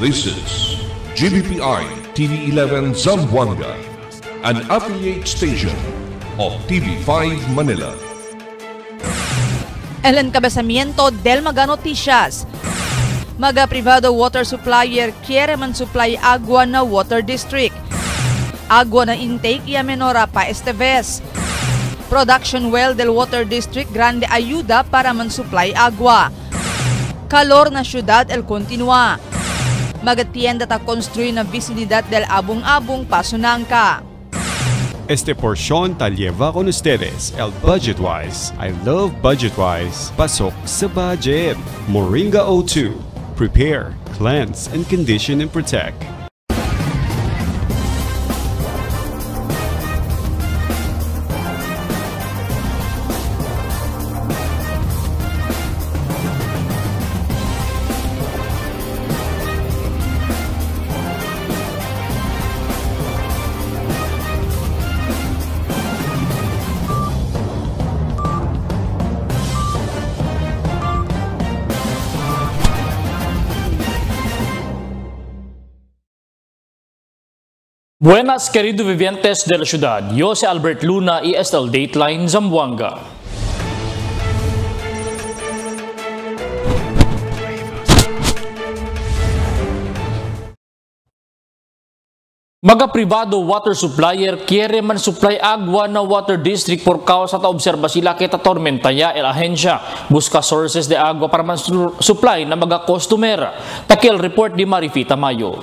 This is GBPI TV11 Zamboanga, an affiliate station of TV5 Manila. El encabezamiento del Mega Noticias. Mega privado water supplier quiere man-supply agua na water district. Agua na intake y amenora pa este vez. Production well del water district grande ayuda para man-supply agua. Calor na syudad el continua. Magatienda ta construir na vicinidad del Abong-Abong, Pasunanca. Este porción ta lleva con ustedes el Budget-Wise. I love Budget-Wise. Pasok sa budget. Moringa O2. Prepare, cleanse, and condition and protect. Buenas, queridos vivientes de la ciudad. Yo soy Albert Luna y este es el Dateline Zamboanga. Mga privado water supplier quiere man-supply agua na water district por causa ta obserba sila kita tormenta ya el ahensya busca sources de agua para man-supply na mga customer. Takil report di Marifita Mayo.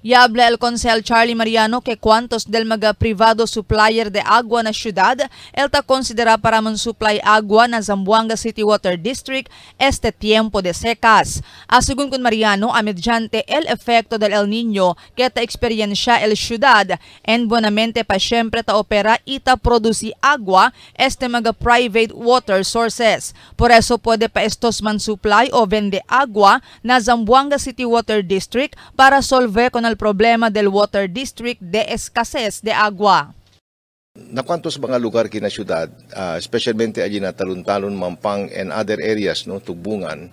Y habla el Consel Charlie Mariano que cuantos del mega privado supplier de agua na ciudad, él ta considera para man-supply agua na Zamboanga City Water District este tiempo de secas. Asugun con Mariano, a mediante el efecto del El Niño que ta experiencia el ciudad, en buenamente pa siempre ta opera y ta produce agua este mega private water sources. Por eso puede pa estos man-supply o vende agua na Zamboanga City Water District para solver con el problema del water district de escasez de agua. Na kwantos mga lugar kina syudad, especialmente allí na Talon-Talon, Mampang and other areas no Tugbungan,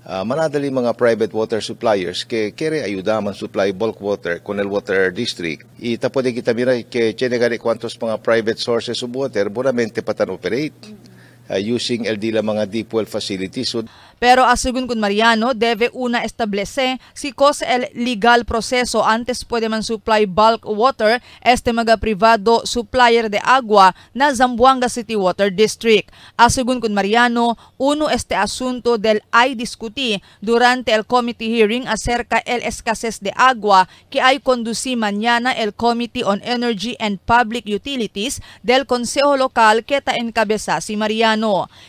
manadali mga private water suppliers que quiere ayuda man supply bulk water con el water district. Y ta pwede kita mira que tiene gani kwantos mga private sources of water bonamente patan operate using el dila mga deep well facilities. So, pero asugun con Mariano, debe una establece si cos el legal proceso antes puede man supply bulk water este mga privado supplier de agua na Zamboanga City Water District. Asugun con Mariano, uno este asunto del ay discutí durante el committee hearing acerca el escasez de agua que ay conducí mañana el Committee on Energy and Public Utilities del Consejo Local que ta encabeza si Mariano.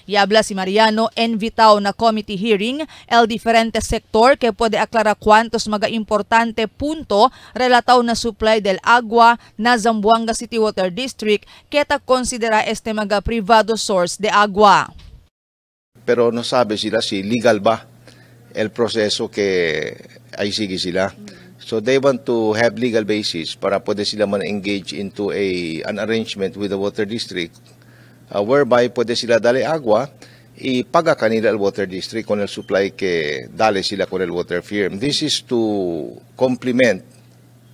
Y habla si Mariano, invitao na committee hearing el diferente sector que puede aclarar cuantos mga importante punto relataw na supply del agua na Zamboanga City Water District que ta considera este mga privado source de agua. Pero no sabe sila si legal ba el proseso que ay sige sila. So they want to have legal basis para pwede sila man engage into an arrangement with the water district whereby pwede sila dali agua y paga kanila el water district con el supply que dale sila con el water firm. This is to complement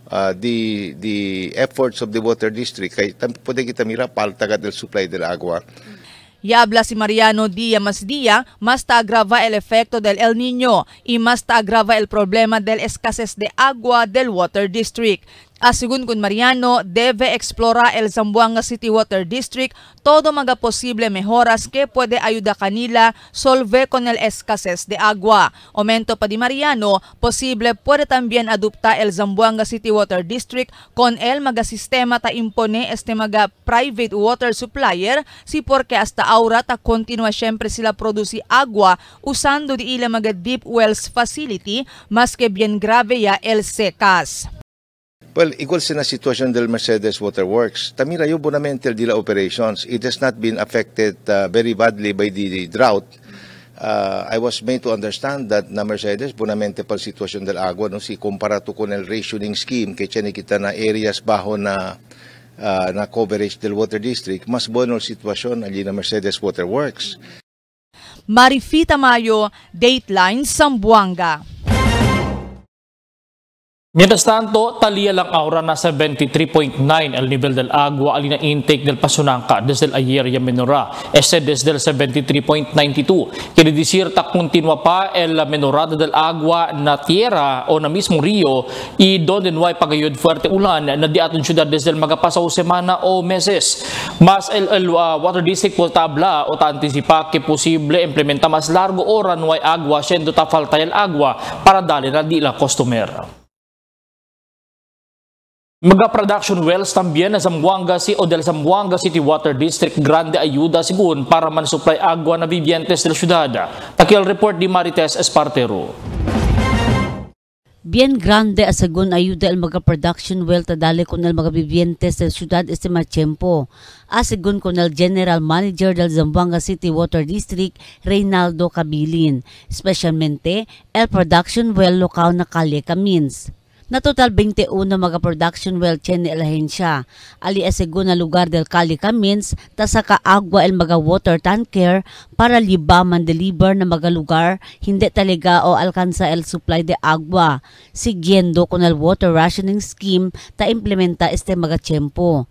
the efforts of the water district. Kaya pwede kita mira paltagat el supply del agua. Y habla si Mariano día más ta agrava el efecto del El Niño y más ta agrava el problema del escasez de agua del water district. Asugun con Mariano, debe explorar el Zamboanga City Water District todo mga posible mejoras que puede ayudar kanila solve con el escasez de agua. Aumento pa di Mariano, posible puede también adoptar el Zamboanga City Water District con el mga sistema ta impone este mga private water supplier si porque hasta ahora ta continua siempre sila produce agua usando di ila mga deep wells facility mas que bien grave ya el secas. Well, igual sa sitwasyon del Mercedes Water Works, tamira yung bonamente el dila operations. It has not been affected very badly by the drought. I was made to understand that na Mercedes, bonamente pal sitwasyon del agua, no, si comparato con el rationing scheme, que tiene kita na areas bajo na coverage del water district, mas bueno sitwasyon allí na Mercedes Water Works. Marifita Mayo, Dateline Zamboanga. Mientras tanto, talía lang ahora nasa 23.9 el nivel del agua al intake del Pasunanca desde ayer y menora, este desde el 73.92. Quiere decir, continúa pa el menorado del agua na tierra o na mismo río y donde no hay pagayod fuerte ulan na di aton syudad desde el magapasaw semana o meses. Mas el Water District po tabla o ta anticipa que posible implementa mas largo ora no hay agua siendo ta falta el agua para dali na di la customer. Mga production wells también na Zamboanga o del Zamboanga City Water District grande ayuda sigun para man-supply agua na vivientes del syudad. Takil report di Marites Espartero. Bien grande asagun ayuda el mga production well tadali con el mga vivientes del ciudad este machempo. Asagun con el General Manager del Zamboanga City Water District, Reynaldo Cabilin. Especialmente el production well lokal na Calle Camins. Na total 21 mga production well chen el ahensya. Ali asagun na lugar del Calle Camins ta sa kaagwa el mga water tanker para liba man deliver na mga lugar hindi talaga o alcanza el supply de agua. Siguiendo con el water rationing scheme ta implementa este mga tiyempo.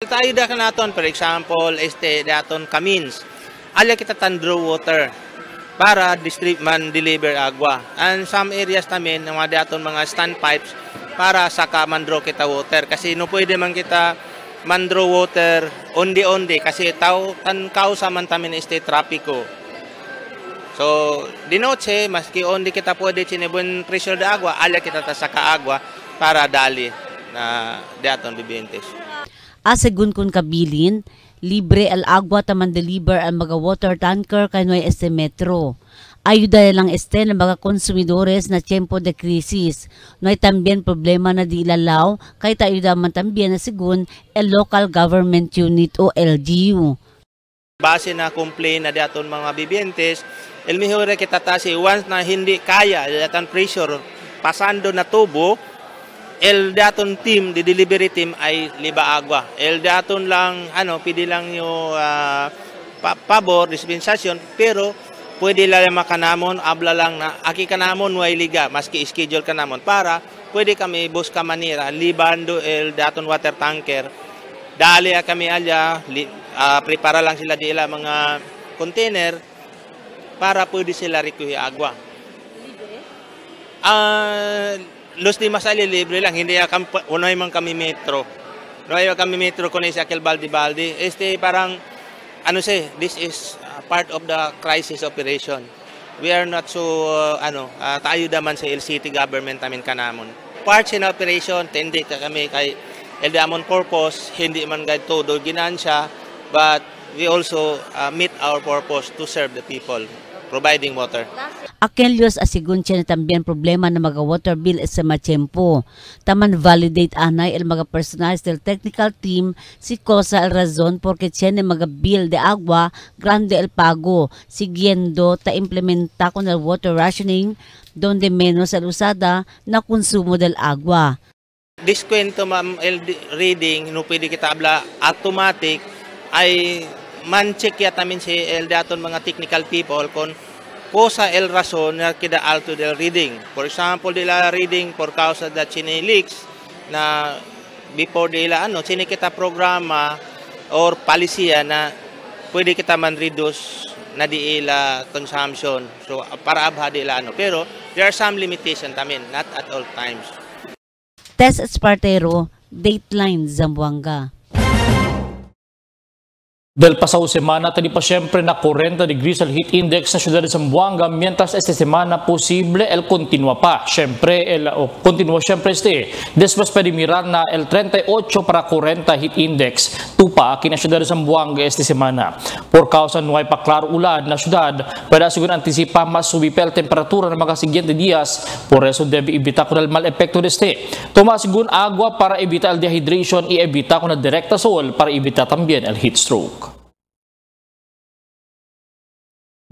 Tayo da naton, for example, daton Camins. Ali kita draw water para distribute man deliver agua. And some areas namin, mga daton mga standpipes para saka mandro kita water. Kasi no pwede man kita mandro water ondi-ondi kasi kausa man tamin trapiko. So, di noche, maski ondi kita pwede sinibun pressure de agua, ala kita saka agua para dali na daton bibentes. Asegun kun Cabilin, libre al agua taman deliver ang mga water tanker kanoy este metro. Ayuda lang este ng mga konsumidores na tiempo de krisis. No hay también problema na di ilalaw kay ayuda man también na sigun el local government unit o LGU. Base na complain na daton mga bibientes, el mejor kita tasi once na hindi kaya datan pressure pasando na tubo, el daton team, the delivery team ay liba agua. El daton lang, pwede lang yung pabor, dispensasyon, pero pwede lang makanamon, abla lang na, aki kanamon, way liga, maski schedule kanamon, para pwede kami buska manira, libando el daton water tanker, dali kami alya, prepara lang sila dila mga container, para pwede sila rikuhi agua. Los Dimas ali libre lang, hindi unay man kami metro. Unay kami metro kung sa Akil Baldi. Parang, this is part of the crisis operation. We are not so, tayo daman sa LCT government namin kanamon. Parts in operation, hindi kami kay LDAMON purpose, hindi man guide todo ginansya, but we also meet our purpose to serve the people, providing water. Aquellos asigun siya na también problema na mga water bill sa machempo. Taman validate anay el mga personalis del technical team si cosa el razón porque siya na mga bill de agua grande el pago. Siguiendo ta implementa con el water rationing donde menos el usada na konsumo del agua. Diskwento ma'am el reading no pwede kita abla automatic ay man-check yatamin si el daton mga technical people kon cosa el razón na kita alto del reading. For example, dila reading por causa da chine leaks na before dila chine kita programa or palisiya na pwede kita man reduce na di ila consumption. So para abha dila pero there are some limitation tamin, not at all times. Tess Espartero, Dateline Zamboanga. Del pasado semana, tadi pa siyempre na 40 degrees el heat index sa syudad de Zamboanga, mientras esta semana posible el continua pa. Siyempre, continua siyempre después pwede mirar na el 38 para 40 heat index tupa aquí na syudad de Zamboanga esta semana. Por causa no hay pa klaro ulan na syudad, pwede siguro antisipa mas subipel temperatura ng mga siguiente días, por eso debe evita con el mal epekto de Toma siguro agua para evita el dehydration y evita con el directa sol para evita también el heat stroke.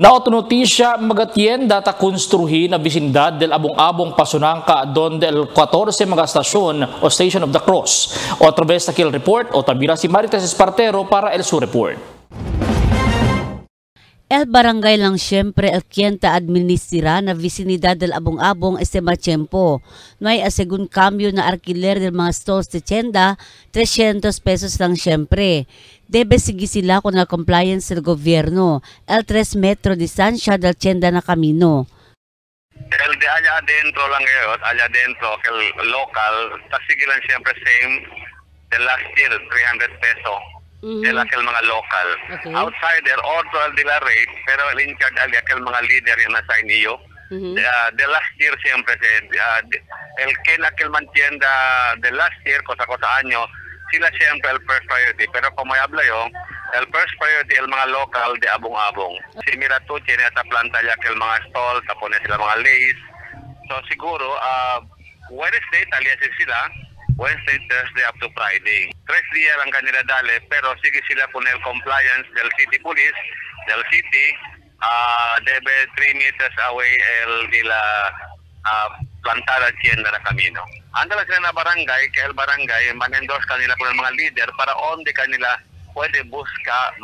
Na otra noticia, mga tienda ta konstruhi na bisindad del abong-abong Pasunanca donde el 14 mga stasyon o Station of the Cross. Otra vez takil report o tabira si Marites Espartero para el su report. El barangay lang siyempre el kienta administra na vicinidad del Abong-Abong este Machempo. No hay asegun cambio na alquiler del mga stalls de tienda, 300 pesos lang siyempre. Debe sige sila con el compliance del gobierno, el 3 metro distancia del tienda na camino. El de allá adentro lang yun, allá adentro, el local, sige lang siyempre same, the last year, 300 peso. Aquel mga local. Okay. Outsider, otro al de la rate, pero el in charge al aquel mga leader yung nasa inyo. The last year siempre, el que aquel mantienda the last year, cosa año, sila siempre el first priority. Pero como habla yo, el first priority, el mga local de Abong-Abong. Si Miratuche, nasa planta ya aquel mga stall, tapos sila mga lace. So siguro, Wednesday, taliasin sila, Wednesday, Thursday up to Friday. 3 días lang kanila dali, pero sige sila con el compliance del city police, del city, debe 3 meters away el de la plantada tienda na camino. Andala sila na barangay, kaya el barangay, manendorse kanila con el mga leader para onde kanila pwede busca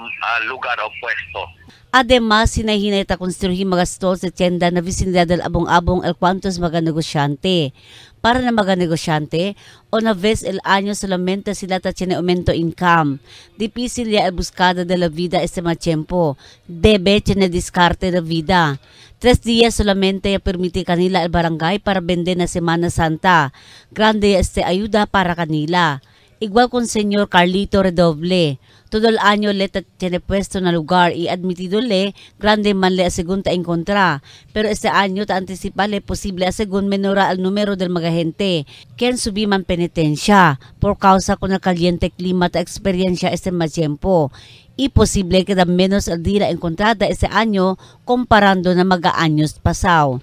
lugar o puesto. Además, sinahinay ta konstruhin mga stalls sa tienda na vicinidad del Abong-Abong el cuantos mga negosyante. Para na mga negosyante, una vez el año solamente sila ta tiene aumento income. Difícil ya el buscada de la vida este machempo. Debe tiene discarte de vida. 3 días solamente ya permite kanila el barangay para vender na Semana Santa. Grande este ayuda para kanila. Igual con señor Carlito Redoble. Todo el año le tiene puesto na lugar y admitido le, grande man le asegun ta encontra. Pero este año ta anticipa le posible asegun menora al número del mga gente. Ken subi man penitensya por causa con el caliente clima ta experiencia este machempo. Y posible que da menos el día encontrada este año comparando na mga años pasaw.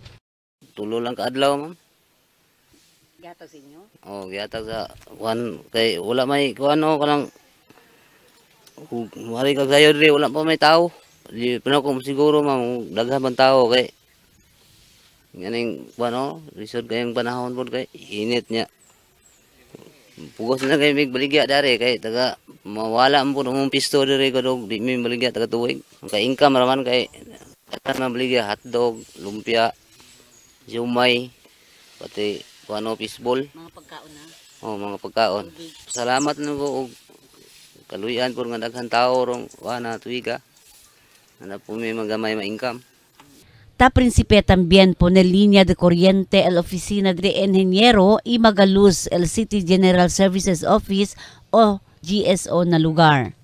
Tulo lang kaadlaw, ma'am. Gatag sa inyo? Oh, gatag sa one kay wala may kuano kanang mari kag sayo diri wala pa may tao. Di pero kung siguro ma'am daghan man tao kay nganing kuano resort kayong panahon pod kay init niya. Pugos na kay mig baligya dari kay taga mawala mo mong pisto diri kadog di mi baligya taga tuig. Kay income raman kay atan man baligya hotdog, lumpia, siumay, pati kuano fishball. Mga pagkaon na? Oh, mga pagkaon. Salamat na ko og kaluyan por nga daghan tao rong wana tuiga. Ana po may magamay ma-income. Ta principe también pone línea de corriente el oficina de ingeniero y magaluz el City General Services Office o GSO na lugar.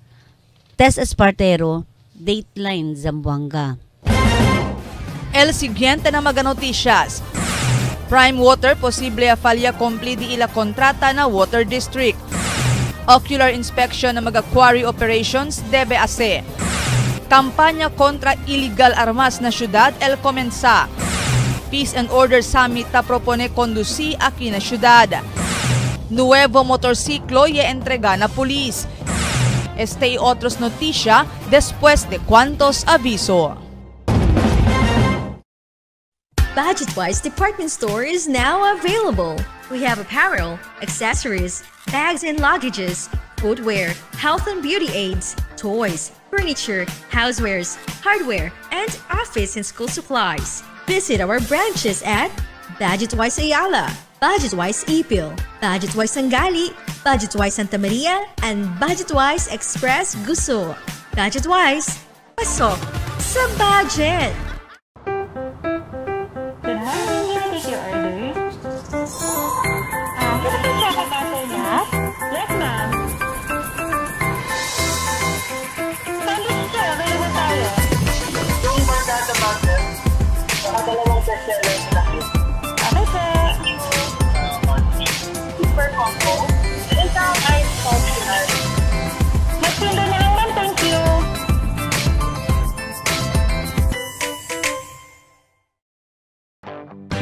Tess Espartero, Dateline Zamboanga. El siguiente na mga noticias. Prime Water posible a falya kompli di ila kontrata na Water District. Ocular inspection ng mga quarry operations debe ase. Kampanya kontra illegal armas na syudad el comensa. Peace and Order Summit ta propone conduci aquí na syudad. Nuevo motorsiklo ye entrega na pulis. Este y otros noticia después de cuantos aviso. Budget-Wise department store is now available. We have apparel, accessories, bags and luggages, footwear, health and beauty aids, toys, furniture, housewares, hardware, and office and school supplies. Visit our branches at Budget-Wise Ayala, Budget-Wise Ipil, Budget-Wise Sangali, Budget-Wise Santa Maria, and Budget-Wise Express Guso. Budget-Wise, pasok sa budget! Yes, ma'am. Sandwich siya, available tayo. Yung barkada butter, dalawang bestseller na yun. Ano po? Super combo. Isang ice coffee. Magpinda na lang, ma'am. Thank you.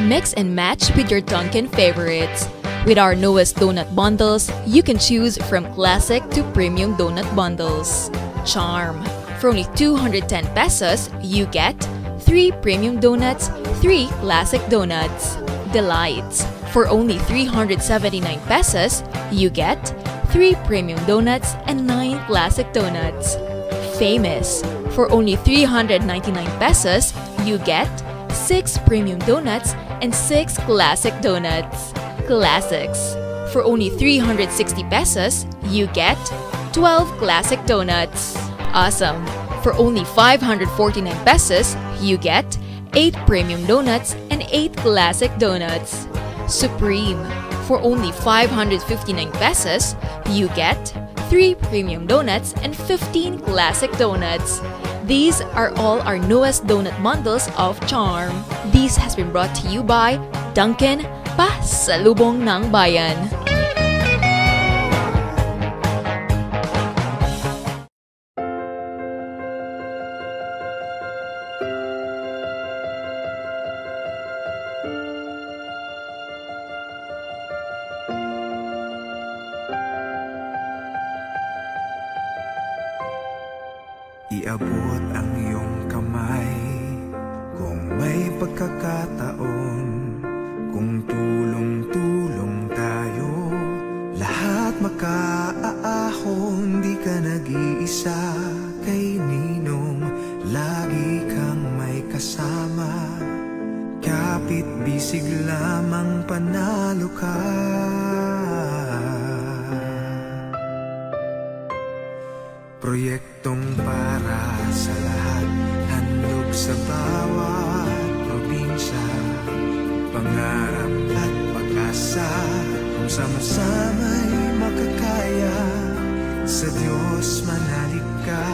Mix and match with your Dunkin' favorites. With our newest donut bundles, you can choose from classic to premium donut bundles. Charm. For only 210 pesos, you get 3 premium donuts, 3 classic donuts. Delights. For only 379 pesos, you get 3 premium donuts and 9 classic donuts. Famous. For only 399 pesos, you get 6 premium donuts and 6 classic donuts. Classics. For only 360 pesos, you get 12 classic donuts. Awesome. For only 549 pesos, you get 8 premium donuts and 8 classic donuts. Supreme. For only 559 pesos, you get 3 premium donuts and 15 classic donuts. These are all our newest donut bundles of Charm. This has been brought to you by Dunkin', Pasalubong ng Bayan. Iabot ang iyong kamay kung may pagkakataon, kung tulong-tulong tayo, lahat makaaahon. Di ka nag-iisa kay Ninong, lagi kang may kasama. Kapit bisig lamang panalo ka. Proyektong para sa lahat, handog sa bawat probinsya, pangarap at pag-asa, kung sama-sama'y makakaya. Sa Diyos manalig ka,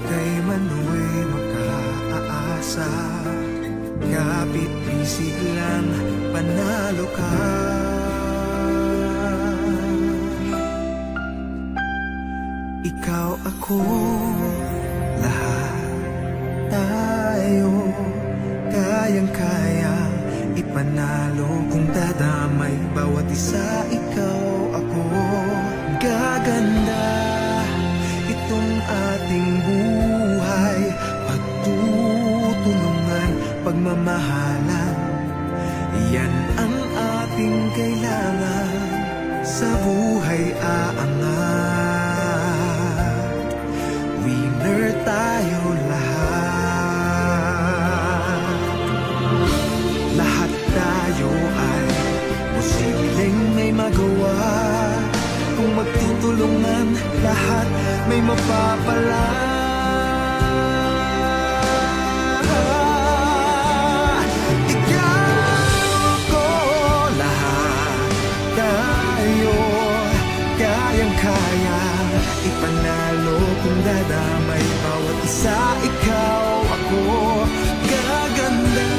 kay Manuel makaasa. Kapit bisig lang, panalo ka. Ikaw, ako, lahat tayo, kayang-kayang ipanalo. Kung dadamay bawat isa, ikaw, ako, gaganda itong ating buhay. Pagtutulungan, pagmamahalan, yan ang ating kailangan. Sa buhay aangat, winner tayo lahat. Lahat tayo ay posibleng may magawa. Kung magtutulungan, lahat may mapapala. Ikaw ko, lahat tayo, kayang-kaya ipanalo. Kung dadamay bawat isa, ikaw, ako, gaganda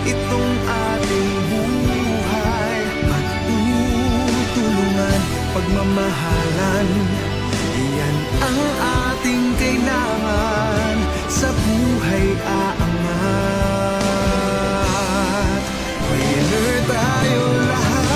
itong ating buhay. Magtutulungan, pagmamahalan, yan ang ating kailangan. Sa buhay aangat, winner tayo lahat.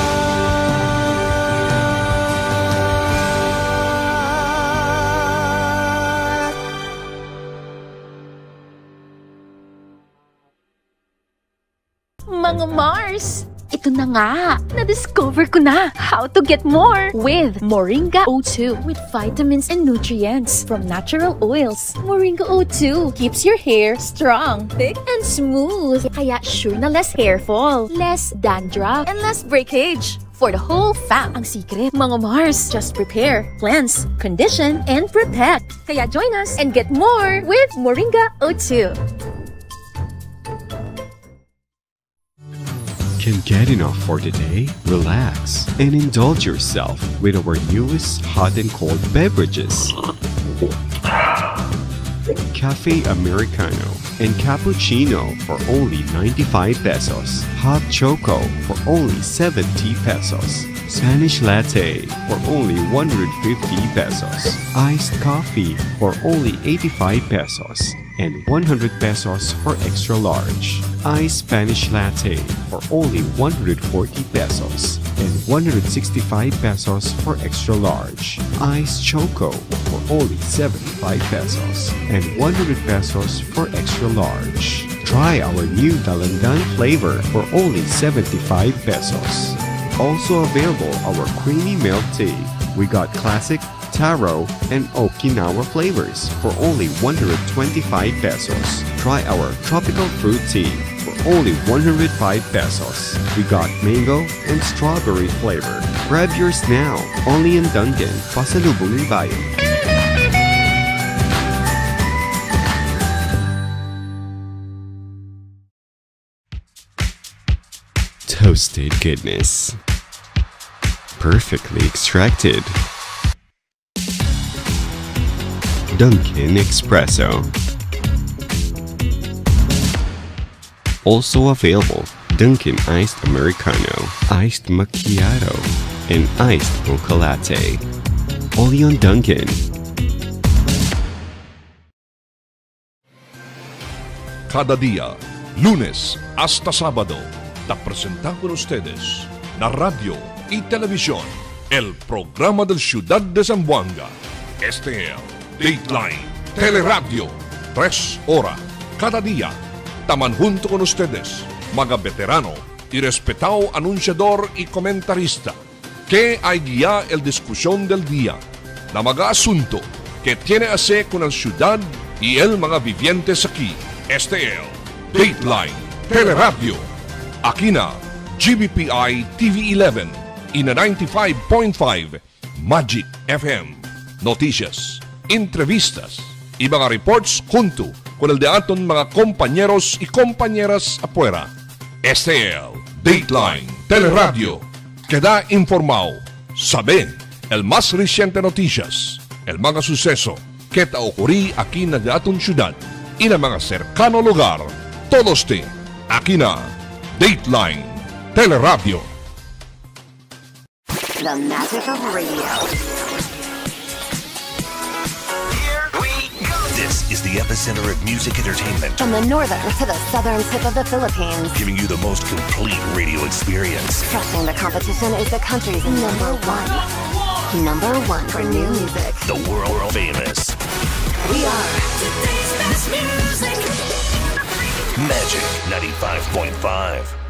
Mga Mars! Ito na nga! Na-discover ko na how to get more with Moringa O2 with vitamins and nutrients from natural oils. Moringa O2 keeps your hair strong, thick, and smooth. Kaya sure na less hair fall, less dandruff, and less breakage. For the whole fam, ang secret, mga Mars, just prepare, cleanse, condition, and protect. Kaya join us and get more with Moringa O2. Can't get enough for today? Relax and indulge yourself with our newest hot and cold beverages. Cafe Americano and Cappuccino for only 95 pesos. Hot Choco for only 70 pesos. Spanish Latte for only 150 pesos. Iced Coffee for only 85 pesos. And 100 pesos for extra large. Iced Spanish Latte for only 140 pesos. And 165 pesos for extra large. Iced Choco for only 75 pesos. And 100 pesos for extra large. Try our new Dalandan flavor for only 75 pesos. Also available our creamy milk tea. We got classic, taro, and Okinawa flavors for only 125 pesos. Try our tropical fruit tea for only 105 pesos. We got mango and strawberry flavor. Grab yours now, only in Dunkin', Pasalubong ng Bayan. Toasted goodness. Perfectly extracted. Dunkin' Espresso. Also available, Dunkin' Iced Americano, Iced Macchiato, and Iced Mocha Latte. Only on Dunkin'. Cada día, lunes hasta sábado, te presentamos con ustedes la radio y televisión, el programa del Ciudad de Zamboanga. Este es Dateline Teleradio, 3 horas cada día. Taman junto con ustedes, mga veterano y respetado anunciador y comentarista, que hay guía el discusión del día, na mga asunto que tiene a hacer con el ciudad y el mga vivientes aquí. Este es Dateline Teleradio, aquí na GBPI TV 11 y na 95.5 Magic FM. Noticias, entrevistas y mga reports junto con el de aton mga compañeros y compañeras afuera. Este es Dateline Teleradio, que da informado, sabe el más reciente noticias, el mga suceso que te ocurrí aquí na de aton ciudad y na mga cercano lugar. Todos te aquí na Dateline Teleradio. The magic of radio. This is the epicenter of music entertainment. From the northern to the southern tip of the Philippines. Giving you the most complete radio experience. Crushing the competition is the country's number one. Number one for new music. The world famous. We are today's best music. Magic 95.5.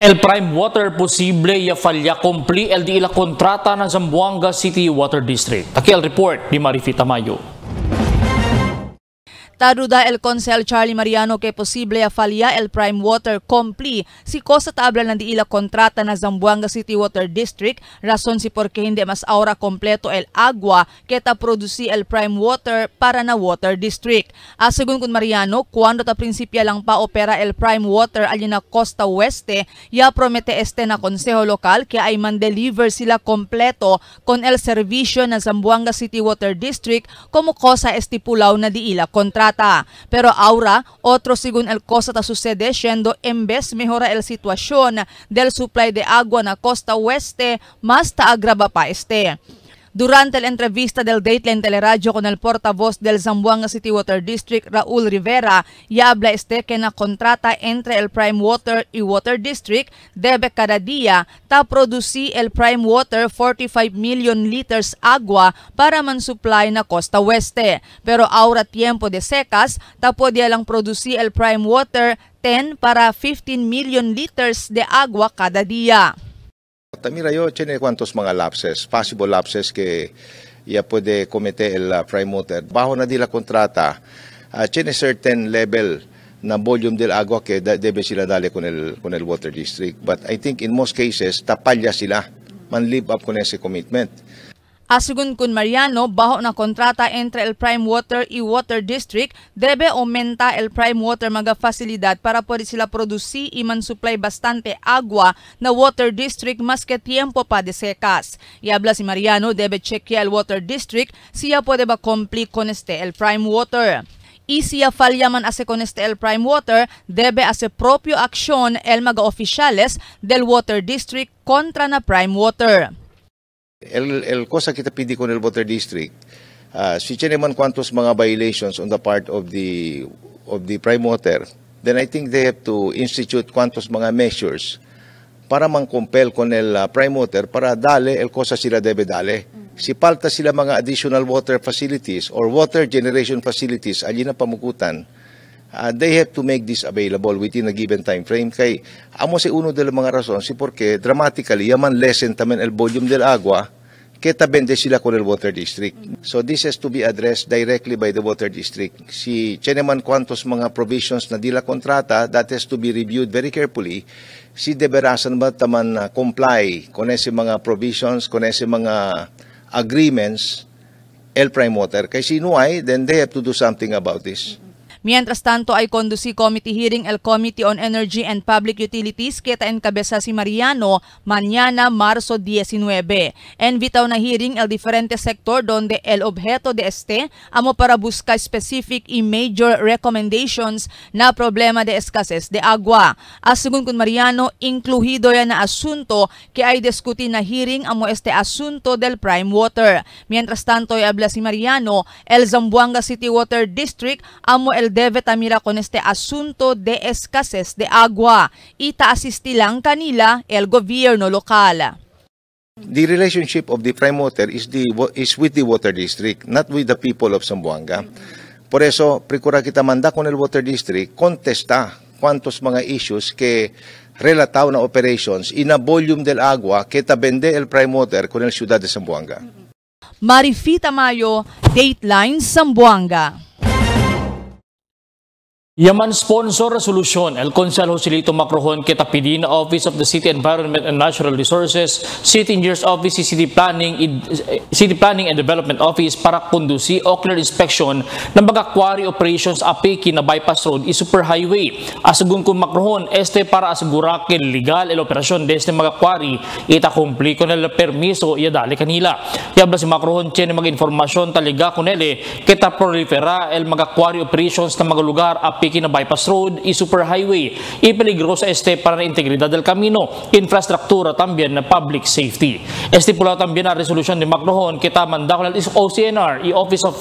El Prime Water posible ya falla kumpli el di ila kontrata ng Zamboanga City Water District. Taki el report ni Marifi Tamayo. Taruda el Consel Charlie Mariano que posible a falya el Prime Water compli si cosa tabla ng di ila kontrata na Zamboanga City Water District rason si porque hindi mas aura kompleto el agua que ta produci el Prime Water para na Water District. Segun kun Mariano, cuando ta prinsipya lang pa opera el Prime Water alin na Costa Oeste, ya promete este na konseho lokal que ay man-deliver sila kompleto con el servisyo na Zamboanga City Water District como cosa estipulaw na di ila kontrata. Pero ahora, otro según el cosa ta sucede siendo en vez mejora el situación del supply de agua na Costa Oeste, más ta agrava pa este. Durante la entrevista del Dateline Teleradio con el portavoz del Zamboanga City Water District, Raul Rivera, ya habla este que na contrata entre el Prime Water y Water District debe cada día ta produci el Prime Water 45 million liters agua para man supply na Costa Oeste. Pero ahora tiempo de secas, ta podía lang produci el Prime Water 10 para 15 million liters de agua cada día. Mira, yo tiene cuántos mga lapses, possible lapses que ya puede cometer el Prime Water. Bajo na di la kontrata, tiene certain level na volume del agua que debe sila dali con el Water District. But I think in most cases, tapalya sila, man live up con ese commitment. Según kun Mariano, bajo na kontrata entre el Prime Water y Water District, debe aumenta el Prime Water mga facilidad para pwede sila produci y man supply bastante agua na Water District mas que tiempo pa de secas. Y habla si Mariano, debe chequear el Water District siya pwede ba complete con este el Prime Water. Y siya falla man ase con este el Prime Water, debe hacer propio aksyon el mga oficiales del Water District kontra na Prime Water. El cosa que te pidi con el Water District, si tiene man cuantos mga violations on the part of the Prime Water, then I think they have to institute cuantos mga measures para man compel con el Prime Water para dale el cosa sila debe dale. Si palta sila mga additional water facilities or water generation facilities, alin na pamukutan, they have to make this available within a given time frame. Kay amo si uno de mga rason si porque dramatically yaman lessen tamen el volume del agua que tabende sila con el water district. So this has to be addressed directly by the water district. Si cheneman cuantos mga provisions na dila kontrata, that has to be reviewed very carefully. Si deberasan ba taman comply con ese mga provisions, con ese mga agreements el prime water. Kay sinuay, then they have to do something about this. Mientras tanto ay conduci committee hearing el Committee on Energy and Public Utilities kita encabeza si Mariano mañana Marzo 19. Envitaw na hearing el diferente sector donde el objeto de este amo para buscar specific y major recommendations na problema de escasez de agua. Asugun kun Mariano, incluido yan na asunto que ay diskuti na hearing amo este asunto del prime water. Mientras tanto ay habla si Mariano, el Zamboanga City Water District amo el debe tamira con este asunto de escasez de agua. Ita-asisti lang kanila el gobierno lokal. The relationship of the prime water is with the water district, not with the people of Zamboanga. Por eso, procura kita manda con el water district, contesta cuantos mga issues que relataw na operations ina volume del agua que tabende el prime water con el ciudad de Zamboanga. Marifita Mayo, Dateline Zamboanga. Yaman sponsor resolution el Konsel Joselito Macrohon kita pidin Office of the City Environment and Natural Resources, City Engineers Office, City Planning and Development Office para kundusi o clear inspection ng mga quarry operations apiki na bypass road i superhighway. Asugun kung Macrohon este para asegura que legal el operasyon de este mga quarry ita kumpli con el permiso iadali kanila. Yabla si Macrohon tiene mga informasyon taliga kunele kita prolifera el mga quarry operations na mga lugar apiki na bypass road y superhighway y peligrosa este para la integridad del camino, infraestructura también na public safety. Estipulado también la resolution de Macrohon que manda con el OCNR y Office of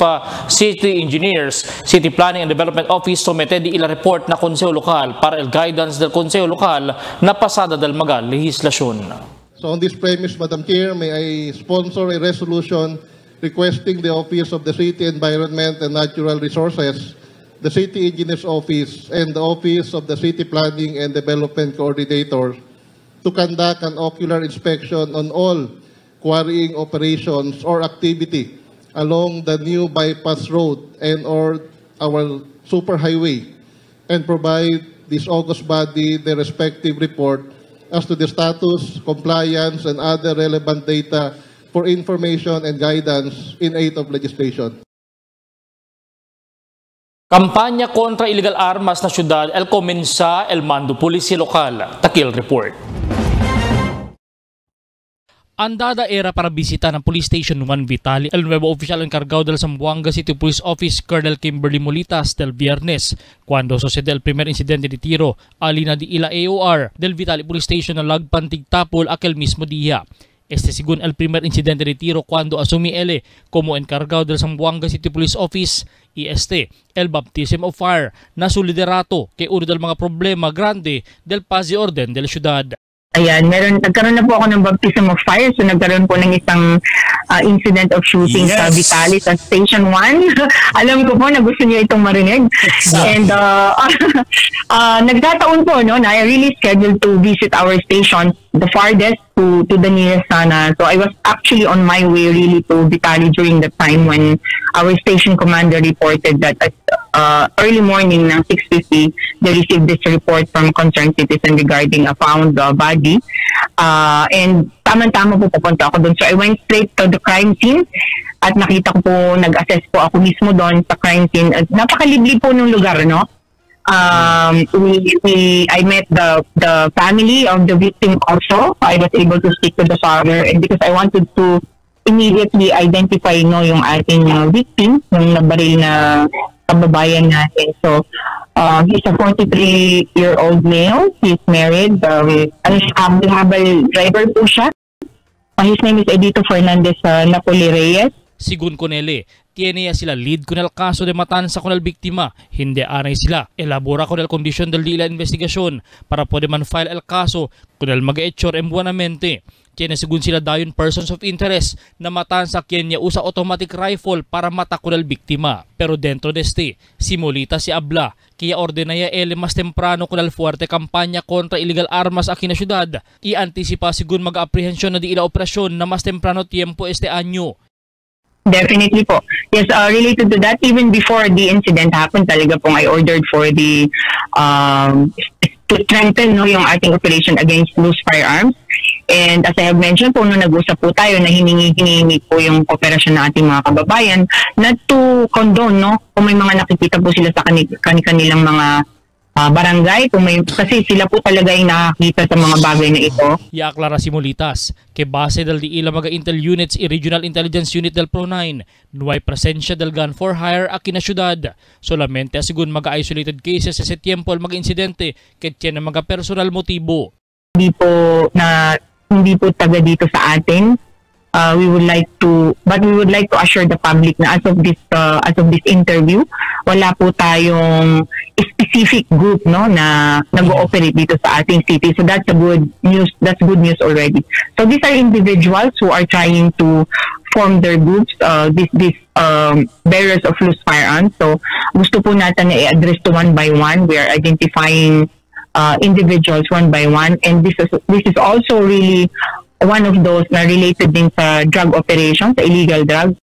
City Engineers, City Planning and Development Office somete di ila report na Consejo Lokal para el guidance del Consejo Lokal na pasada del mga legislasyon. So on this premise, Madam Chair, may I sponsor a resolution requesting the Office of the City Environment and Natural Resources, the City Engineers Office, and the Office of the City Planning and Development Coordinator to conduct an ocular inspection on all quarrying operations or activity along the new bypass road and or our superhighway and provide this august body the respective report as to the status, compliance, and other relevant data for information and guidance in aid of legislation. Kampanya kontra illegal armas na syudad el Comensa el Mando Pulisya Lokal. Takil report. Andada era para bisita ng Police Station 1 Vitali el nuevo oficial encargado del Zamboanga City Police Office Colonel Kimberly Molitas del viernes cuando sucede el primer incidente de tiro alina di ila AOR del Vitali Police Station na lagpantig tapol aquel mismo día. Este según el primer incidente de tiro cuando asumi ele como encargado del Zamboanga City Police Office y el baptism of fire na su liderato que uno del mga problema grande del paz y orden del syudad. Ayan, nagkaroon na po ako ng baptism of fire, so nagkaroon po ng isang incident of shooting sa Vitali sa Station 1. Alam ko po na gusto niyo itong marinig. And nagkataon po no, na I really scheduled to visit our station, the farthest to the nearest sana. So I was actually on my way really to Vitali during the time when our station commander reported that at early morning ng 6:50, they received this report from concerned citizen regarding a found body. And tama-tama po pupunta ako doon. So I went straight to the crime scene at nakita ko po, nag-assess po ako mismo doon sa crime scene. At napakalibli po ng lugar, no? I met the family of the victim also. I was able to speak to the father and because I wanted to immediately identify no yung ating victim, yung nabaril na kababayan natin. So he's a 43-year-old male. He's married. Habal driver po siya. His name is Edito Fernandez Napoli Reyes. Sigun Conele, tiene sila lead con el caso de matanza con el biktima. Hindi anay sila. Elabora con el kondisyon del dila investigasyon para pwede man file el caso con el mag-echor embuanamente. Sigun sila dayon persons of interest na matan sa kanya usa automatic rifle para matakunal biktima. Pero dentro deste, simulita si Abla, kaya ordenaya mas temprano kunal fuerte kampanya kontra illegal armas aki na syudad. I-antisipa sigun mag-aprehensyon na di ila operasyon na mas temprano tiempo este anyo. Definitely po. Yes, related to that, even before the incident happened, talaga pong I ordered for the to strengthen yung ating operation against loose firearms. And as I have mentioned po, nung nag-usap po tayo na hiningi po yung operasyon ng ating mga kababayan, not to condone, kung may mga nakikita po sila sa kanilang mga barangay, kasi sila po talaga yung nakakita sa mga bagay na ito. Iaklara simulitas, ke base del di ila mga intel units i Regional Intelligence Unit del Pro9, nuay presensya del gun for hire aki na syudad. Solamente asigun mga isolated cases sa tiempo al mga insidente, ketya na mga personal motibo. Hindi po taga dito sa atin. We would like to assure the public na as of this interview, wala po tayong specific group na nag-ooperate dito sa ating city. So that's good news already. So these are individuals who are trying to form their groups, these bearers of loose firearms. So gusto po natin na i-address to one by one. We are identifying individuals one by one, and this is also really one of those na related din sa drug operations, sa illegal drugs.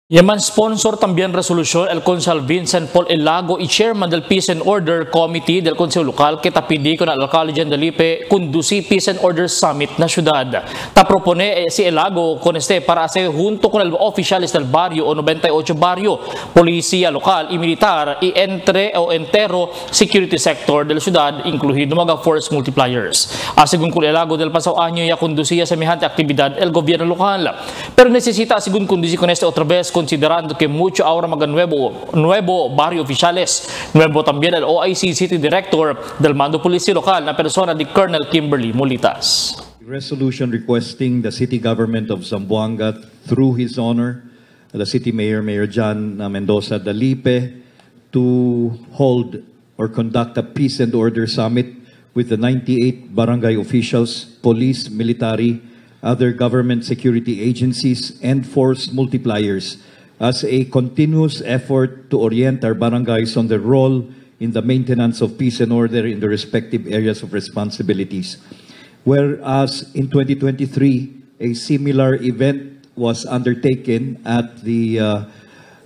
Yaman sponsor también resolution el Consal Vincent Paul Elago y chairman del Peace and Order Committee del Consejo Local que tapidi con al alcalde Jan Dalipe conduci Peace and Order Summit na ciudad. Ta propone si Elago con para hacer junto con el oficiales del barrio o 98 barrio, policía local y militar y entero security sector del ciudad, incluido mga force multipliers. Según con Elago del pasado año ya conducía semejante actividad el gobierno local. Pero necesita según conduci con otra vez considerando que mucho ahora mga nuevo barrio oficiales, nuevo también el OIC City Director del Mando Policía Local na persona di Colonel Kimberly Molitas. Resolution requesting the city government of Zamboanga through His Honor, the City Mayor John Mendoza Dalipe, to hold or conduct a Peace and Order Summit with the 98 barangay officials, police, military, other government security agencies, and force multipliers as a continuous effort to orient our barangays on their role in the maintenance of peace and order in the respective areas of responsibilities. Whereas in 2023, a similar event was undertaken at the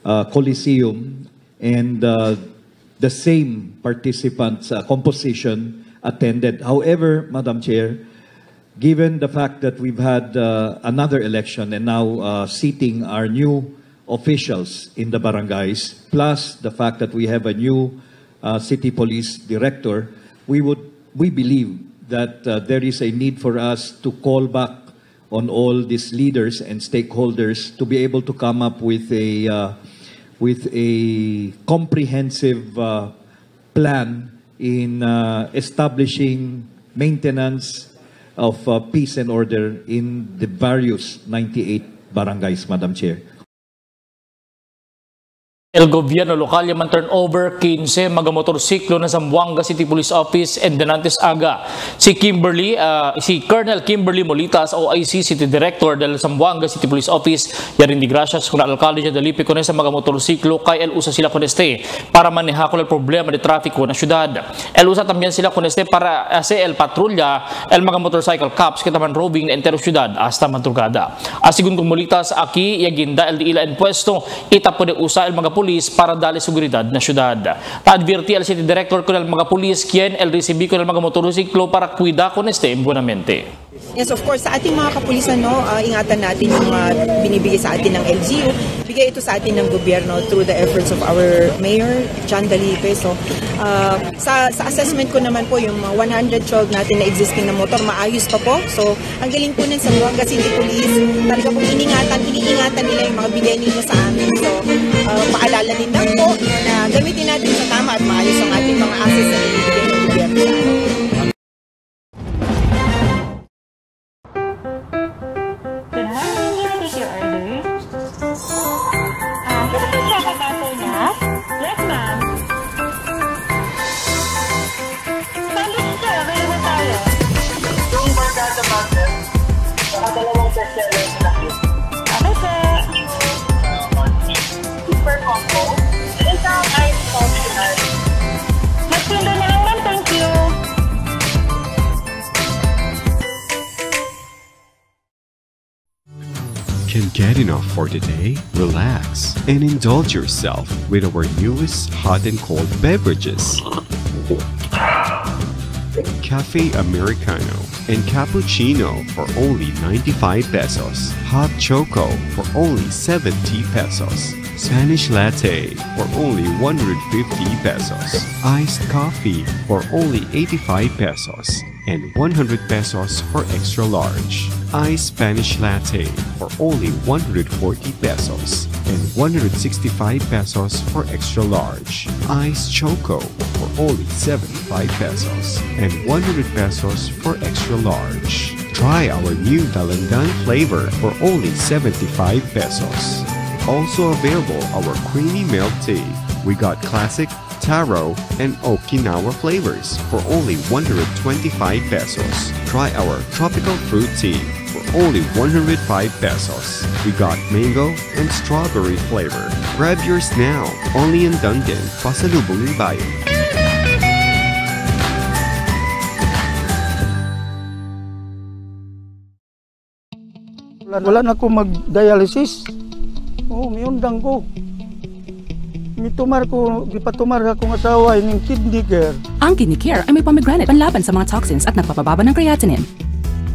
Coliseum, and the same participants composition attended. However, Madam Chair, given the fact that we've had another election and now seating our new officials in the barangays, plus the fact that we have a new city police director, we believe that there is a need for us to call back on all these leaders and stakeholders to be able to come up with a comprehensive plan in establishing maintenance of peace and order in the various 98 barangays, Madam Chair. El gobierno lokal yaman turnover 15 mga motorsiklo na Zamboanga City Police Office and Denantes Aga. Si Colonel Kimberly Molitas, OIC City Director del Zamboanga City Police Office, yarin di gracias kung alcalde Jan Dalipe con sa mga motorsiklo kay el usa sila con para manejar con el problema de tráfico na syudad. El usa también sila con para hacer el patrulla el mga motorcycle cops que taman roving na entero syudad hasta madrugada. Asigun kong Molitas aki yaginda el di ila en puesto itapo de usa el mga pulis para dali seguridad na syudad. Ta-advirti al City Director con el mga pulis quien el recibi con el mga motorsiklo para cuida con buenamente. Yes, of course, sa ating mga kapulisan, ingatan natin yung binibigay sa atin ng LGU. Bigay ito sa atin ng gobyerno through the efforts of our Mayor, John Dalipe. So, sa assessment ko naman po, yung 112 natin na existing na motor, maayos pa po. So, ang galing po nun sa Zamboanga City Police, talaga pong iniingatan nila yung mga bigay ninyo sa amin. So, paalala din lang po na gamitin natin sa tama at maayos ang ating mga assets na binibigay ng gobyerno sa amin. Available tayo. Can't get enough for today? Relax and indulge yourself with our newest hot and cold beverages. Cafe Americano and Cappuccino for only 95 pesos. Hot Choco for only 70 pesos. Spanish Latte for only 150 pesos. Iced Coffee for only 85 pesos. And 100 pesos for extra large. Iced Spanish Latte for only 140 pesos. And 165 pesos for extra large. Iced Choco for only 75 pesos. And 100 pesos for extra large. Try our new Dalandan flavor for only 75 pesos. Also available our creamy milk tea. We got classic, taro, and Okinawa flavors for only 125 pesos. Try our tropical fruit tea for only 105 pesos. We got mango and strawberry flavor. Grab yours now, only in Dunkin', Pasalubong ng Bayan. Wala na ako mag-dialysis. May undang ko. Gipatumar akong asawa ng kidney care. Ang kidney care ay may pomegranate panlaban sa mga toxins at nagpapababa ng creatinine.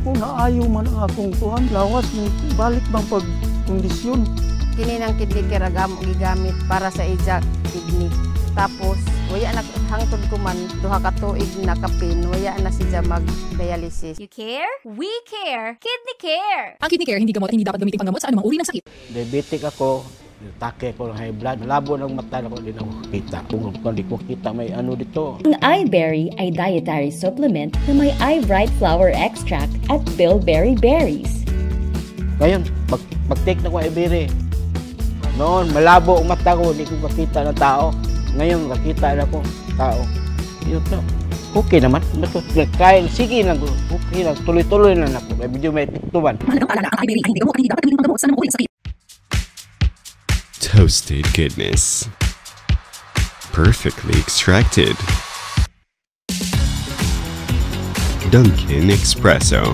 Naayo man ang akong tuhan, lawas ng balik bang pagkondisyon. Kini ng kidney care gigamit para sa ijak kidney. Tapos, waya na hangtod ko man, duha ka tuig na kapin, waya na siya mag-dialysis. You care? We care! Kidney care! Ang kidney care hindi dapat gamitin panggamot sa anumang uri ng sakit. Diabetic ako, take ko ng high blood, malabo ng mata ko, hindi na ako kita. Kung hindi ko kita, may ano dito. Ang iBerry ay dietary supplement na may iBright flower extract at bilberry berries. Ngayon, mag-take na ko iBerry. Noon, malabo ang mata ko, hindi ko makita ng tao. Ngayon, nakita na ko tao. Yun na. Okay naman. Kain, sige lang. Okay lang. Tuloy-tuloy lang ako. May video may tiktuban. Toasted goodness. Perfectly extracted. Dunkin' Espresso.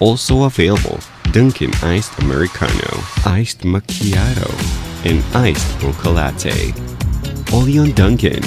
Also available, Dunkin' Iced Americano, Iced Macchiato, and Iced Mocha Latte. Only on Dunkin'.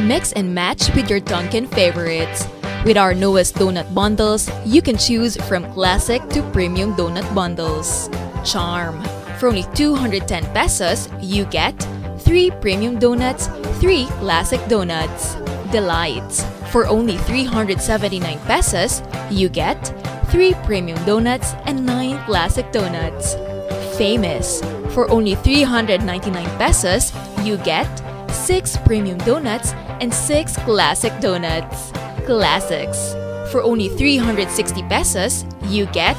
Mix and match with your Dunkin' favorites. With our newest donut bundles, you can choose from classic to premium donut bundles. Charm. For only 210 pesos, you get 3 premium donuts, 3 classic donuts. Delights. For only 379 pesos, you get 3 premium donuts and 9 classic donuts. Famous. For only 399 pesos, you get 6 premium donuts and 6 classic donuts. Classics. For only 360 pesos, you get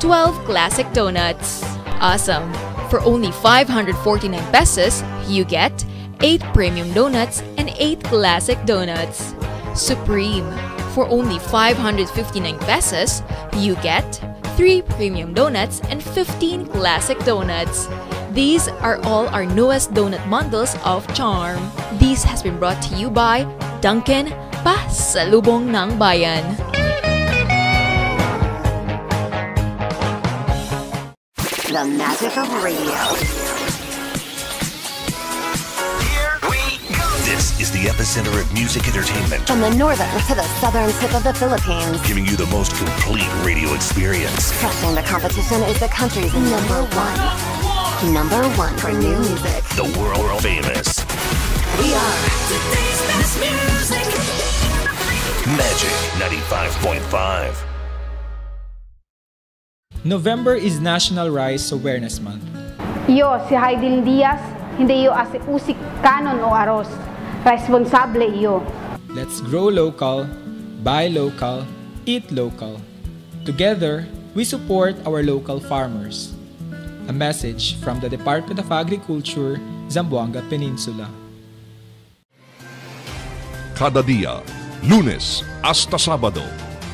12 classic donuts. Awesome. For only 549 pesos, you get 8 premium donuts and 8 classic donuts. Supreme. For only 559 pesos, you get 3 premium donuts and 15 classic donuts. These are all our newest donut bundles of Charm. This has been brought to you by Dunkin', Pasalubong ng Bayan. The magic of radio. This is the epicenter of music entertainment. From the northern to the southern tip of the Philippines. Giving you the most complete radio experience. Crushing the competition is the country's number one. Number one for new music. The world famous. We are today's best music. Magic 95.5. November is National Rice Awareness Month. Yo, si Haidil Diaz, hindi yo ase usik kanon o aros. Responsable iyo. Let's grow local, buy local, eat local. Together, we support our local farmers. A message from the Department of Agriculture, Zamboanga Peninsula. Cada día, lunes hasta sábado,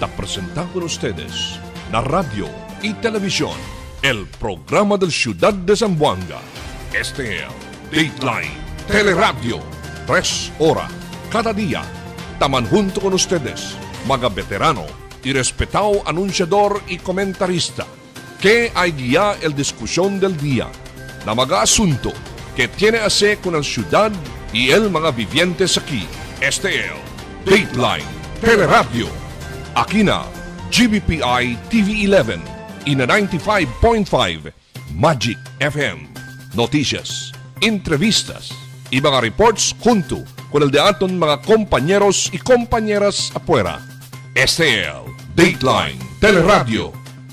te presentamos con ustedes la radio y televisión, el programa del Ciudad de Zamboanga. Este es Dateline Teleradio, 3 horas cada día, Taman junto con ustedes, mga veterano y respetado anunciador y comentarista, que hay guía el discusión del día, na mga asunto que tiene a hacer con la ciudad y el mga vivientes aquí. Este es Dateline Teleradio. Aquí na GBPI TV11 y na 95.5 Magic FM. Noticias, entrevistas y mga reports junto con el de aton mga compañeros y compañeras afuera. Este es Dateline Teleradio.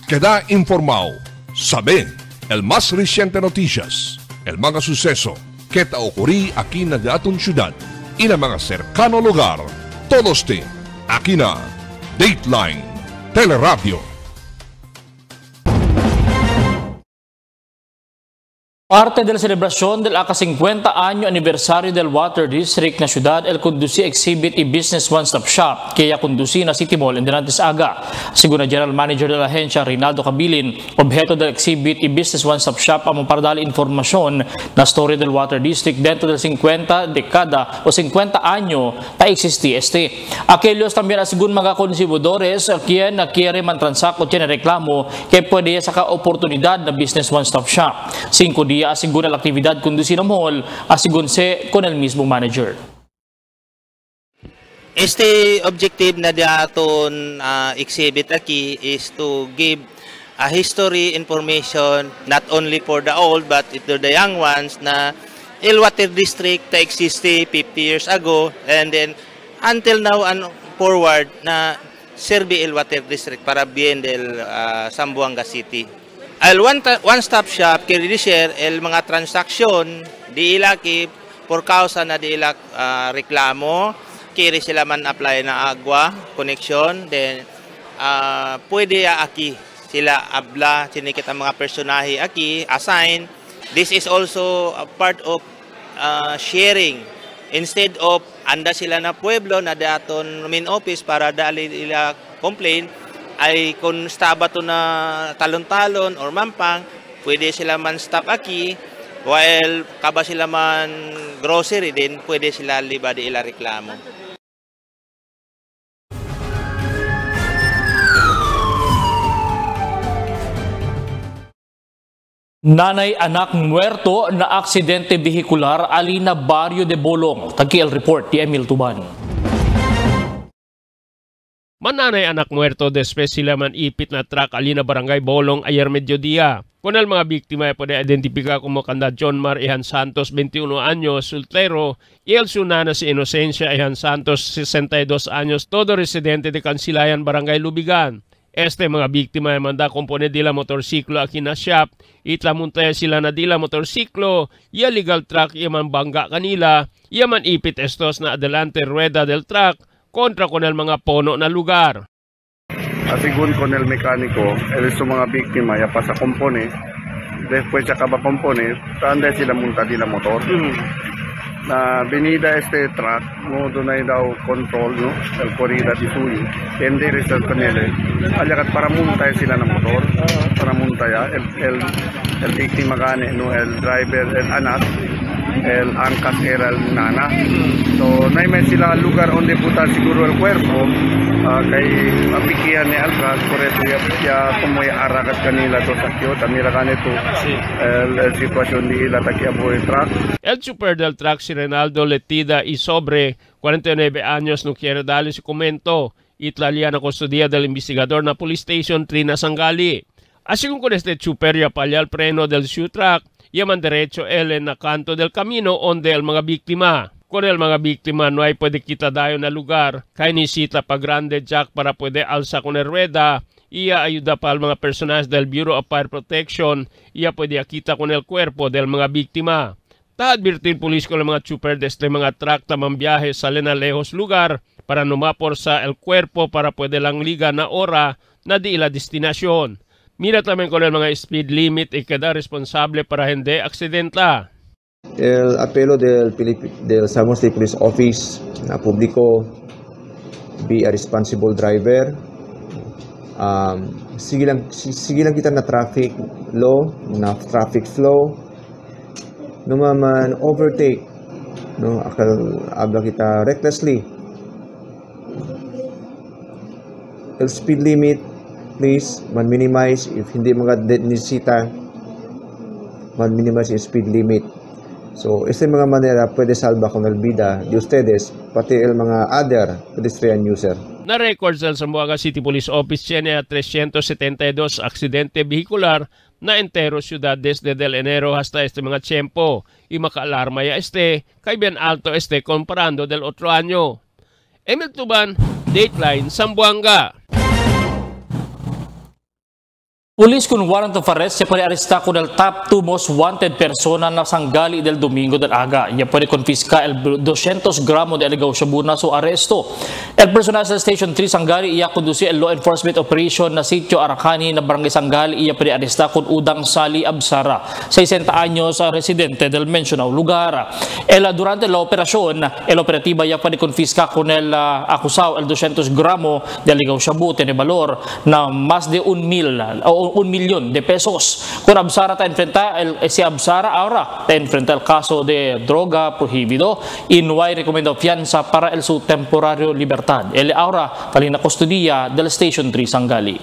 Queda informado, sabe el más reciente noticias, el mga suceso que ta ocurrí aquí na de aton ciudad y na mga cercano lugar. Todos te aquí na Dateline Teleradio. Parte de la celebración del aka-50 año aniversario del Water District na Ciudad el conduci exhibit y business one-stop shop kaya conduci na City Mall en Dinantes Aga. Según na General Manager de la agencia Rinaldo Cabilin, objeto del exhibit y business one-stop shop ang para dali informasyon na story del Water District dentro del 50 dekada o 50 año na existi este. Aquellos también asigun mga konsumidores quien na quiere mantransak o tiene reklamo que pwede sa ka-oportunidad na business one-stop shop. 5 días asigun la actividad conduci ng mall asigun se con el mismo manager. Este objective na daton exhibit aquí is to give a history information not only for the old but to the young ones na El Water District ta existe 50 years ago and then until now and forward na serve El Water District para bien del Zamboanga City. Al one-stop shop kiri share el mga transaksyon di ilaki por causa na di ilak reklamo kiri sila man apply na agwa connection then pwede aki sila abla sinikita mga personahe aki assign. This is also a part of sharing instead of anda sila na pueblo na daton main office para dali ila complain ay kung staba to na talon-talon or mampang, pwede sila man stop aki, while kaba sila man grocery din, pwede sila liba di ila reklamo. Nanay anak muerto na aksidente vehikular alina Barrio de Bolong. Tag-KL report ni Emil Tuban. Mananay anak muerto después sila man ipit na truck alina Barangay Bolong ayer mediodía. Con el mga biktima ay pwede identifika como kanda John Mar Ihan Santos, 21 años, soltero, y el sunana si Inocencia Ihan Santos, 62 años, todo residente de Kansilayan, Barangay Lubigan. Este mga biktima ay manda kompone dila motorsiklo aki na shop, itlamuntaya sila na dila motorsiklo, iya legal truck yaman bangga kanila, yaman ipit estos na adelante rueda del truck, kontra con el mga pono na lugar. Según con el mecánico, él es mga biktima ya pasa compone, después ya acaba compone, tanda sila munta di la motor. Na venida este truck, no dunay daw control, no, el corrida di suyo, hindi result kanila. Alakat para muntay sila na motor, para muntaya, el biktima gani, no, el driver, el anak, el angkas era el nana. So, naimay sila lugar onde puta siguro el cuerpo, kay apikian ni Alcas, correcto, ya como arakat kanila to sakyo, tamira ganito, el sitwasyon di ila takia po el truck. El super del truck si Renaldo Letida y sobre 49 años no quiere darle su comento. Itlalia na custodia del investigador na Police Station Trina Sangali. Así con este super ya palya el preno del shoe truck, yaman derecho él en na kanto del camino onde el mga biktima. Con el mga biktima no hay pwede kita dayo na lugar, kaya nisita pa grande jack para pwede alsa con el rueda, iya ayuda pa al mga personas del Bureau of Fire Protection, iya pwede akita con el cuerpo del mga biktima. Ta-advertir pulis ko ng mga super desde mga truck tamang biyahe sa lenalejos lugar para numapor sa el cuerpo para pwede lang liga na ora na di ila destinasyon. Mira también con el mga speed limit y queda responsable para hindi aksidenta. El apelo del Samar State Police Office na publiko, be a responsible driver. Sige lang kita na traffic law, na traffic flow. No man overtake, no, abla kita recklessly. el speed limit, please, man-minimize. If hindi mga nisita, man-minimize yung speed limit. So, esta mga manera pwede salva con el vida de ustedes, pati el mga other pedestrian user. Na-record sa Zamboanga City Police Office tiene 372 aksidente vehicular na entero ciudad desde del enero hasta este mga tiempo. Y makaalarma ya kay bien alto comparando del otro año. Emil Tuban, Dateline, Zamboanga. Police con warrant of arrest se puede arrestar con el top 2 most wanted persona na sanggali del domingo del aga. Ya puede confiscar el 200 gramos de allegado shabu na su arresto. El personal sa Station 3 Sangali iya conduce el law enforcement operation na sitio Aracani na barangay Sangali iya puede arrestar con Udang Sali Absara, 60 años residente del mencionado lugar. Durante la operación, el operativa ya puede confiscar con el acusado el 200 gramos de allegado shabu tiene valor na más de 1 millón de pesos. Con Absara si Absara ahora enfrenta el caso de droga prohibido y no hay recomendado fianza para el su temporario libertad. Él ahora está en la custodia del Station 3 Sangali.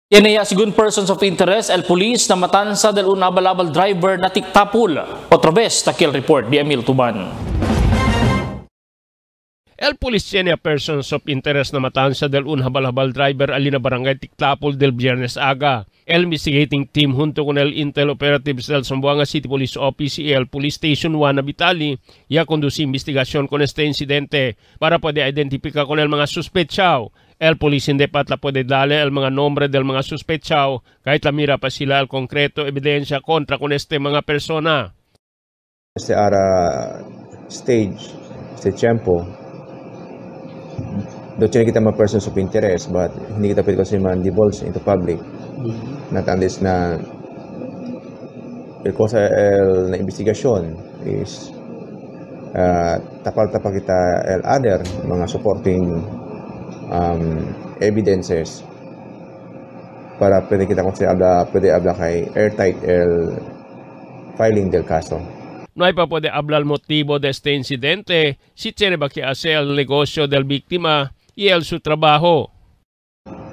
Tiene ya según persons of interest el police na matanza del un abal-abal driver na tiktapul. Otra vez takil report di Emil Tuban. El police tiene a persons of interest na matanza del un habal-habal driver alina barangay Tiktapul del Biyernes aga. El investigating team junto con el Intel Operatives del Zamboanga City Police Office y el Police Station 1 Abitali ya conduce investigación con este incidente para poder identificar con el mga suspechao. El police hindi patla pwede dale el mga nombre del mga suspechao kahit lamira pa sila el konkreto ebidensya kontra con este mga persona. Este stage, este tiempo, doon tiene kita mga persons of interest but hindi kita pwede kasi man-divulge into public. Not unless na el cosa na investigasyon is tapal-tapal kita el other mga supporting evidences para pwede kita kung pwede habla kay airtight el filing del caso. No hay pa pwede hablar el motivo de este incidente si tiene ba que hacer el negocio del víctima y el su trabajo.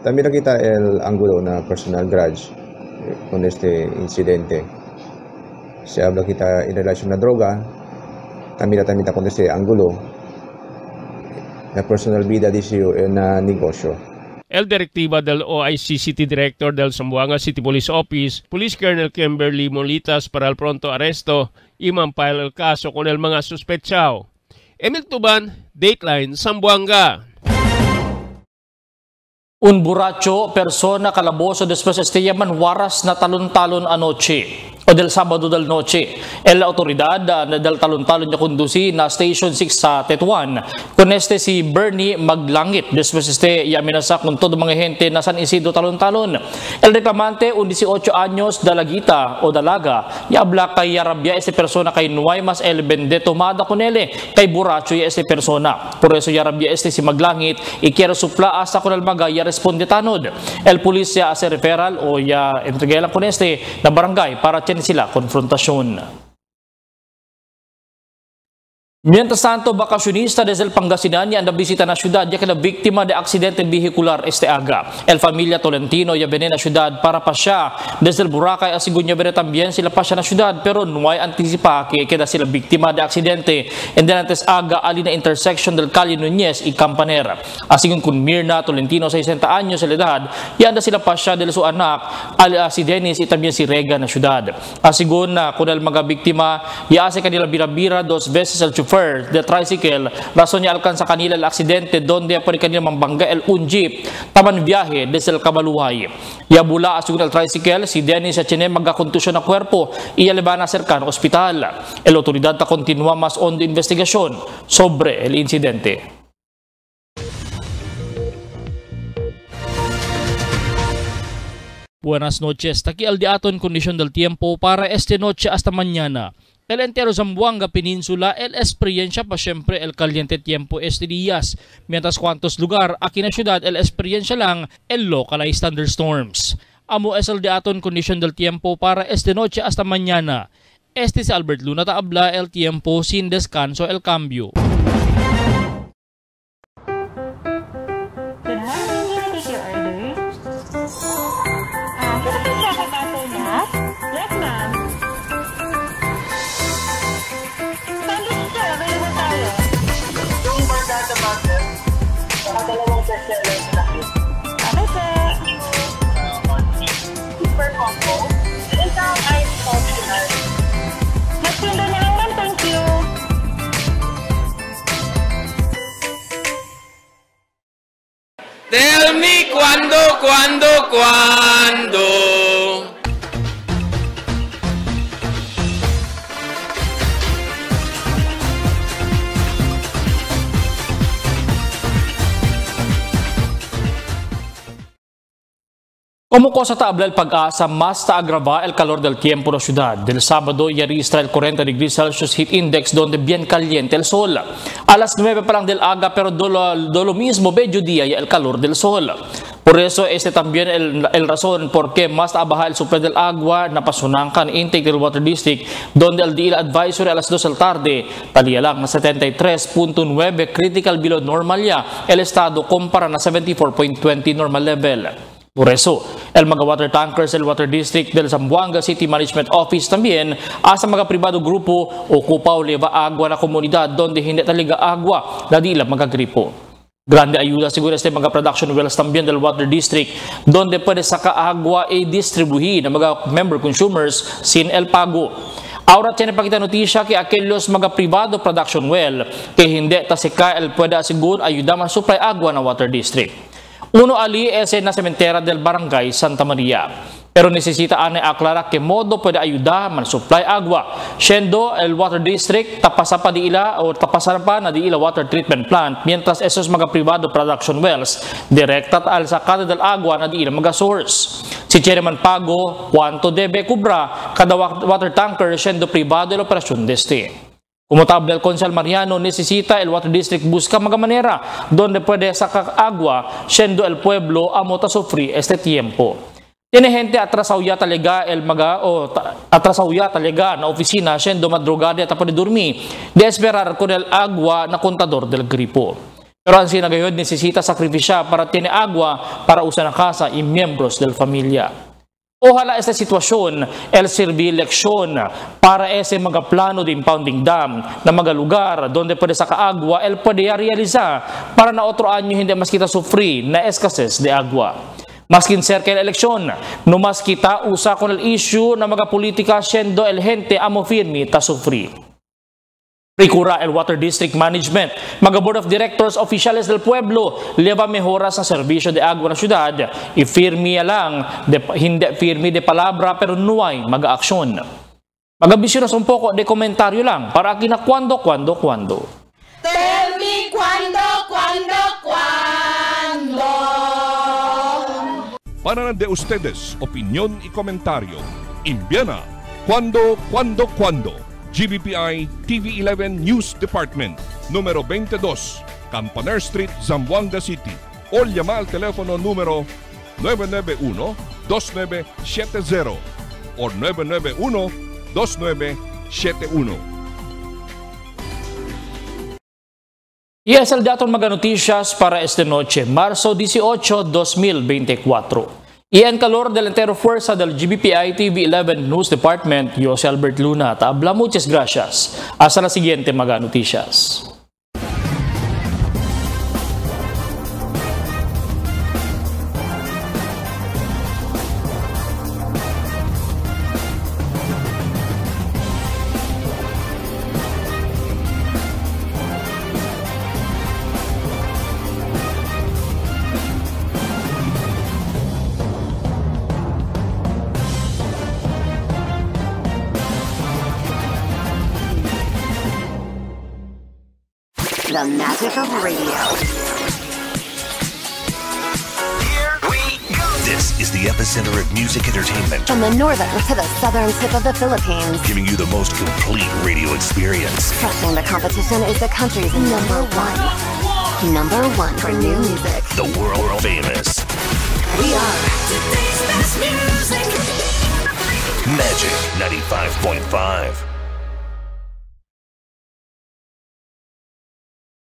También nakita el ángulo na personal grudge con este incidente. Si habla kita in relation na droga, también con este ángulo na personal vida disyo na negosyo. El directiva del OIC City Director del Zamboanga City Police Office, Police Colonel Kimberly Molitas para el pronto arresto y mampile el caso con el mga suspechao. Emil Tuban, Dateline, Zamboanga. Un borracho persona calaboso después estallaman waras na talon-talon anoche o del Sabado del noche. La autoridad del talon-talon niya conduci na Station 6 sa Tetuan. Con si Bernie Maglangit. Después ya amenaza con todo mga gente na San Isidro talon-talon. El reclamante, un 18 años dalagita o dalaga, habla kay Arabia persona kay Nuaymas el Bende tomada con ele kay borracho persona. Por eso Arabia si Maglangit y quiere supla hasta con el magaya responde tanod. El polisya hace referral o entregela con na barangay para tiyan sila konfrontasyon. Mientras tanto, vacacionista desde el Pangasinan ya nabisita na syudad ya kina biktima de aksidente vehicular este aga. El familia Tolentino ya vene na syudad para pa siya desde el Boracay asigun ya vene también sila pa siya na syudad pero no hay anticipa que queda sila biktima de aksidente and then antes aga ali na intersection del Calle Núñez y Campanera. Asigun kun Mirna Tolentino 60 años sa edad ya anda sila pa siya del su anak si Dennis y también si Rega na syudad. Asigun na kun el mga biktima ya ase kanila bira-bira 2 veces el de tricycle, rason niya alcanza kanila el aksidente donde pwede kanila mambangga el un jeep taman biyahe desde el Kabaluhay. Yabula asugun el tricycle, si Dennis at Chene magkakontusyon na kwerpo, iyaliba na cercano ospital. El autoridad ta continua mas on the investigasyon sobre el incidente. Buenas noches, taki al diaton kondisyon del tiempo para esta noche hasta mañana. El entero Zamboanga Peninsula, el experiencia pa siempre el caliente tiempo este días. Mientras cuantos lugar, aquí na ciudad, el experiencia lang el localized thunderstorms. Amo es el diaton condition del tiempo para esta noche hasta mañana. Este es Albert Luna taabla el tiempo sin descanso el cambio. Tell me cuando. Como sa tabla el pag-asa, mas agrava el calor del tiempo na ciudad. Del Sábado, ya registra el 40 degrees Celsius heat index donde bien caliente el sol. A las 9 pa lang del aga, pero do lo mismo, mediodía ya el calor del sol. Por eso, también el razón por qué más abaja el supply del agua na pasunangkan intake del Water District, donde el DILA advisory a las 2 del tarde, taliya lang na 73.9 critical below normal ya, el estado kumpara na 74.20 normal level. Por eso, el mga water tankers del Water District del Zamboanga City Management Office también asa mga pribado grupo ocupaw leva agua na komunidad donde hindi talaga agua na di lang magagripo. Grande ayuda siguro este mga production wells también del Water District donde pwede saka agua i-distribuhi ng mga member consumers sin el pago. Ahora tiene pakita notisya kay aquellos mga pribado production well kay hindi tasika el pwede asiguro ayuda man supply agua na Water District. Uno ali es en la cementera del barangay Santa Maria. Pero necesita ane aclarar que modo puede ayudar man supply agua. Siendo el Water District tapasan pa na di ila water treatment plant mientras esos mga privado production wells direkta al sacada del agua na di ila mga source. Si Chairman Pago, cuánto debe cubra cada water tanker siendo privado el operasyon deste. Como tabla el Consel Mariano, necesita el Water District busca mga manera donde puede sacar agua siendo el pueblo amota sufrir este tiempo. Tiene gente atrasaw ya talaga na oficina siendo madrugada at pwede dormir de esperar con el agua na contador del gripo. Pero ang sinagayon necesita sakripisya para tiene agua para usar na casa y miembros del familia. Ojalá esta sitwasyon, el sirvi leksyon para ese mga plano de impounding dam na mga lugar donde pwede saka agua, el pwede realizar para na otro anyo hindi mas kita sufri na escases de agua. Maskin cerca el eleksyon, no mas kita usa con el issue na mga politika siendo el gente amo firme ta sufri. Procura el Water District Management, mga Board of Directors, oficiales del pueblo, leva mejora sa serbisyo de agua na syudad. I-firme lang, hindi firme de palabra pero nuay mag-aaksyon. Mag-abisyonos un poco de komentaryo lang para aquí na cuando. Tell me cuando. Para de ustedes, opinión y comentario. Envíana cuando. GBPI TV11 News Department, número 22, Campaner Street, Zamboanga City. O llama al teléfono número 991-2970 o 991-2971. Y es el dato mga noticias para esta noche, marzo 18, 2024. Y en calor del entero fuerza del GBPI TV11 News Department, yo si Albert Luna, tabla, muchas gracias. Hasta la siguiente mga noticias. The magic of radio. Here we go. This is the epicenter of music entertainment. From the northern to the southern tip of the Philippines. Giving you the most complete radio experience. Crushing the competition is the country's number one. Number one for new music. The world famous. We are today's best music. Magic 95.5.